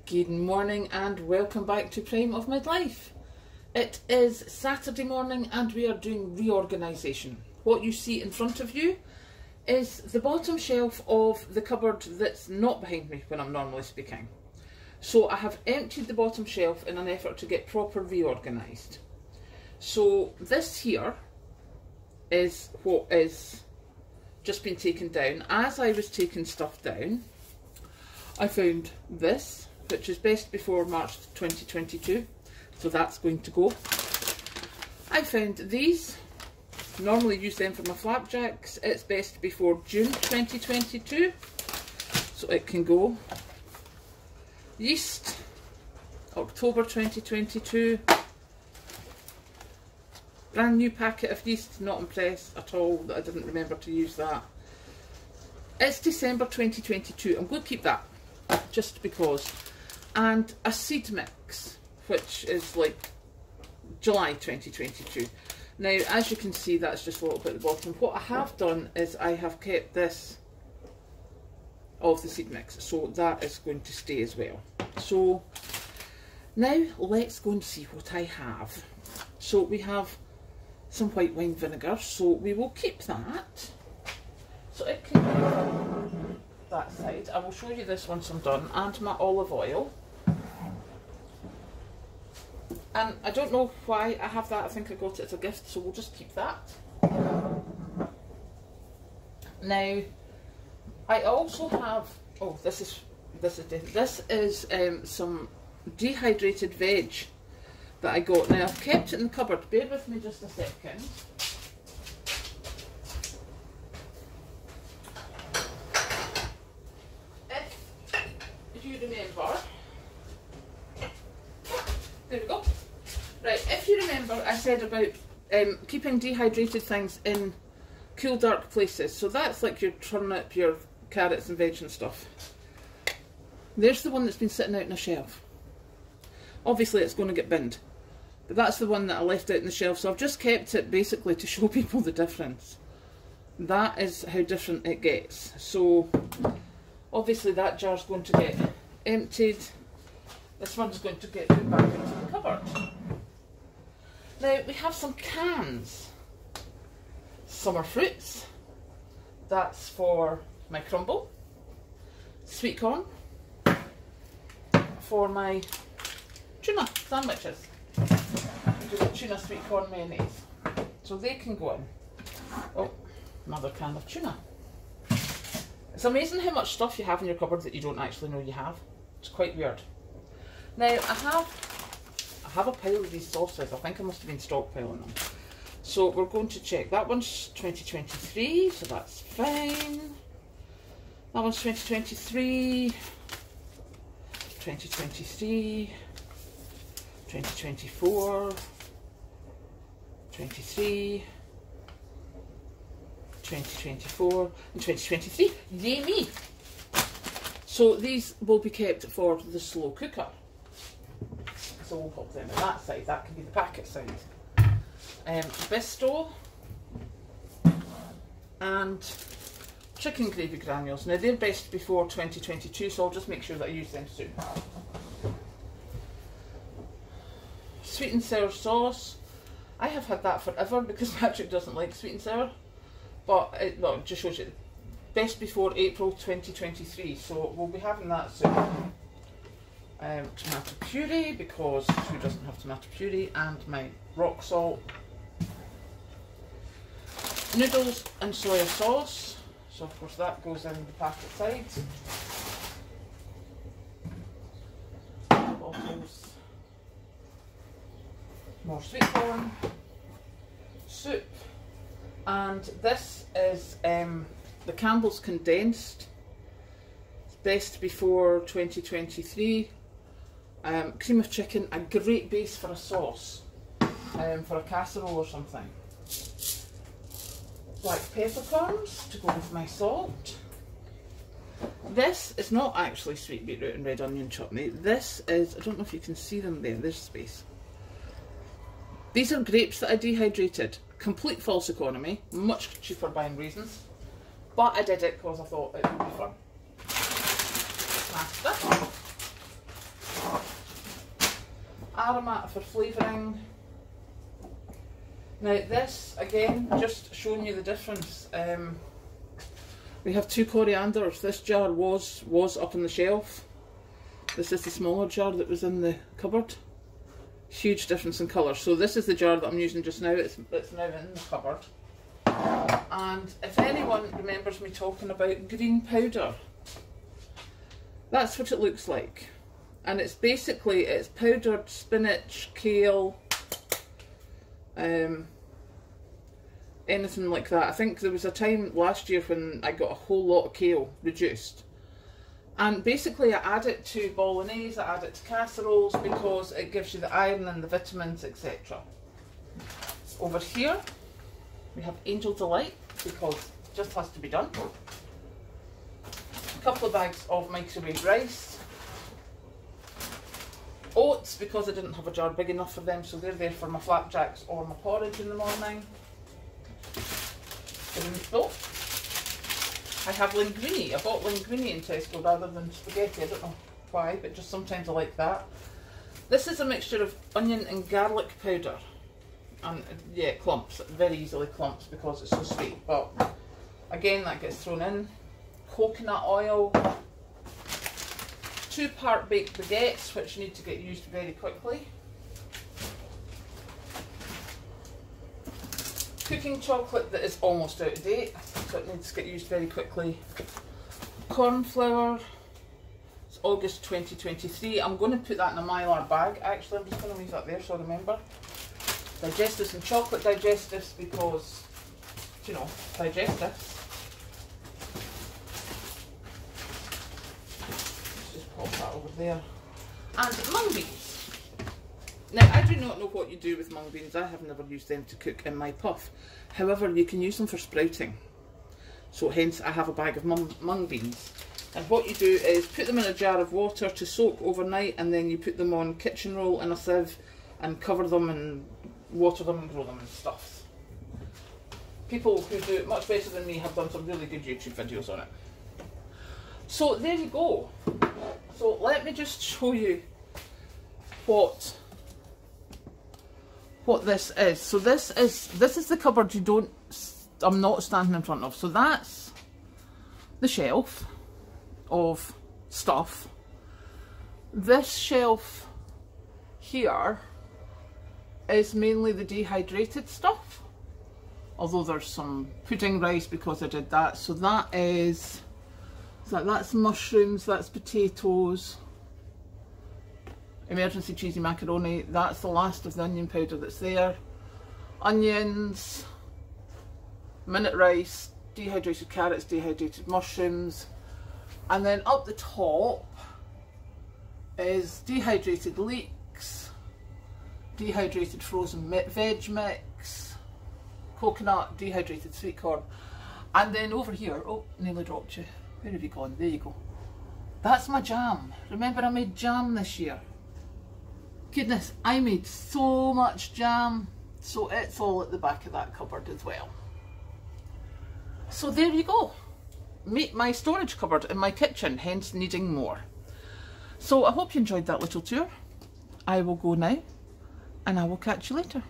Good morning and welcome back to Prime of Midlife. It is Saturday morning and we are doing reorganisation. What you see in front of you is the bottom shelf of the cupboard that's not behind me when I'm normally speaking. So I have emptied the bottom shelf in an effort to get proper reorganised. So this here is what is just been taken down. As I was taking stuff down, I found this, which is best before March 2022, so that's going to go. I found these, normally use them for my flapjacks, it's best before June 2022, so it can go. Yeast, October 2022, brand new packet of yeast, not impressed at all that I didn't remember to use that. It's December 2022, I'm going to keep that, just because. And a seed mix, which is like July 2022. Now, as you can see, that's just a little bit at the bottom. What I have done is I have kept this of the seed mix, so that is going to stay as well. So now let's go and see what I have. So we have some white wine vinegar, so we will keep that. So it can go that side. I will show you this once I'm done, and my olive oil. And I don't know why I have that, I think I got it as a gift, so we'll just keep that. Now, I also have, oh, this is some dehydrated veg that I got. Now, I've kept it in the cupboard, bear with me just a second. If you remember, there we go. Right, if you remember, I said about keeping dehydrated things in cool, dark places. So that's like your turnip, your carrots and veg and stuff. There's the one that's been sitting out on a shelf. Obviously it's going to get binned, but that's the one that I left out on the shelf. So I've just kept it basically to show people the difference. That is how different it gets. So obviously that jar's going to get emptied. This one's going to get put back into the cupboard. Now we have some cans. Summer fruits. That's for my crumble. Sweet corn. For my tuna sandwiches. Just tuna sweet corn mayonnaise. So they can go in. Oh, another can of tuna. It's amazing how much stuff you have in your cupboard that you don't actually know you have. It's quite weird. Now I have a pile of these sauces. I think I must have been stockpiling them. So we're going to check. That one's 2023, so that's fine. That one's 2023, 2023, 2024, 23, 2024, and 2023. Yay me! So these will be kept for the slow cooker. So we'll pop them on that side, that can be the packet side. Bisto and chicken gravy granules. Now they're best before 2022, so I'll just make sure that I use them soon. Sweet and sour sauce. I have had that forever because Patrick doesn't like sweet and sour, but it just shows you best before April 2023, so we'll be having that soon. Tomato puree, because who doesn't have tomato puree, and my rock salt. Noodles and soya sauce, so of course that goes in the packet sides. Bottles. More sweet corn. Soup. And this is the Campbell's condensed. It's best before 2023. Cream of chicken, a great base for a sauce, for a casserole or something. Black peppercorns to go with my salt. This is not actually sweet beetroot and red onion chutney. This is, I don't know if you can see them there, there's space. These are grapes that I dehydrated. Complete false economy, much cheaper buying raisins. But I did it because I thought it would be fun. Pasta. Aromat for flavouring. Now this, again, just showing you the difference. We have 2 corianders. This jar was up on the shelf. This is the smaller jar that was in the cupboard. Huge difference in colour. So this is the jar that I'm using just now. It's now in the cupboard. And if anyone remembers me talking about green powder, that's what it looks like. And it's basically, it's powdered spinach, kale, anything like that. I think there was a time last year when I got a whole lot of kale reduced. And basically I add it to bolognese, I add it to casseroles because it gives you the iron and the vitamins, etc. Over here we have Angel Delight because it just has to be done. A couple of bags of microwave rice. Oats because I didn't have a jar big enough for them, so they're there for my flapjacks or my porridge in the morning. I have linguine. I bought linguine in Tesco rather than spaghetti. I don't know why, but just sometimes I like that. This is a mixture of onion and garlic powder. And yeah, it clumps. It very easily clumps because it's so sweet. But again, that gets thrown in. Coconut oil. 2 part baked baguettes, which need to get used very quickly. Cooking chocolate that is almost out of date, so it needs to get used very quickly. Corn flour, it's August 2023. I'm going to put that in a Mylar bag, actually. I'm just going to leave that there so I remember. Digestives and chocolate digestives because, you know, digestives. Let's just pop that over there. And mung beans. Now, I do not know what you do with mung beans. I have never used them to cook in my puff. However, you can use them for sprouting. So hence, I have a bag of mung beans. And what you do is put them in a jar of water to soak overnight, and then you put them on kitchen roll in a sieve and cover them and water them and grow them and stuff. People who do it much better than me have done some really good YouTube videos on it. So there you go. So let me just show you what this is. So this is the cupboard I'm not standing in front of. So that's the shelf of stuff. This shelf here is mainly the dehydrated stuff, although there's some pudding rice because I did that. So that's mushrooms, that's potatoes, emergency cheesy macaroni. That's the last of the onion powder that's there. Onions, minute rice, dehydrated carrots, dehydrated mushrooms, and then up the top is dehydrated leeks, dehydrated frozen veg mix, coconut, dehydrated sweet corn, and then over here, oh, nearly dropped you. Where have you gone? There you go. That's my jam. Remember, I made jam this year. Goodness, I made so much jam, so it's all at the back of that cupboard as well. So there you go. Meet my storage cupboard in my kitchen, hence needing more. So I hope you enjoyed that little tour. I will go now, and I will catch you later.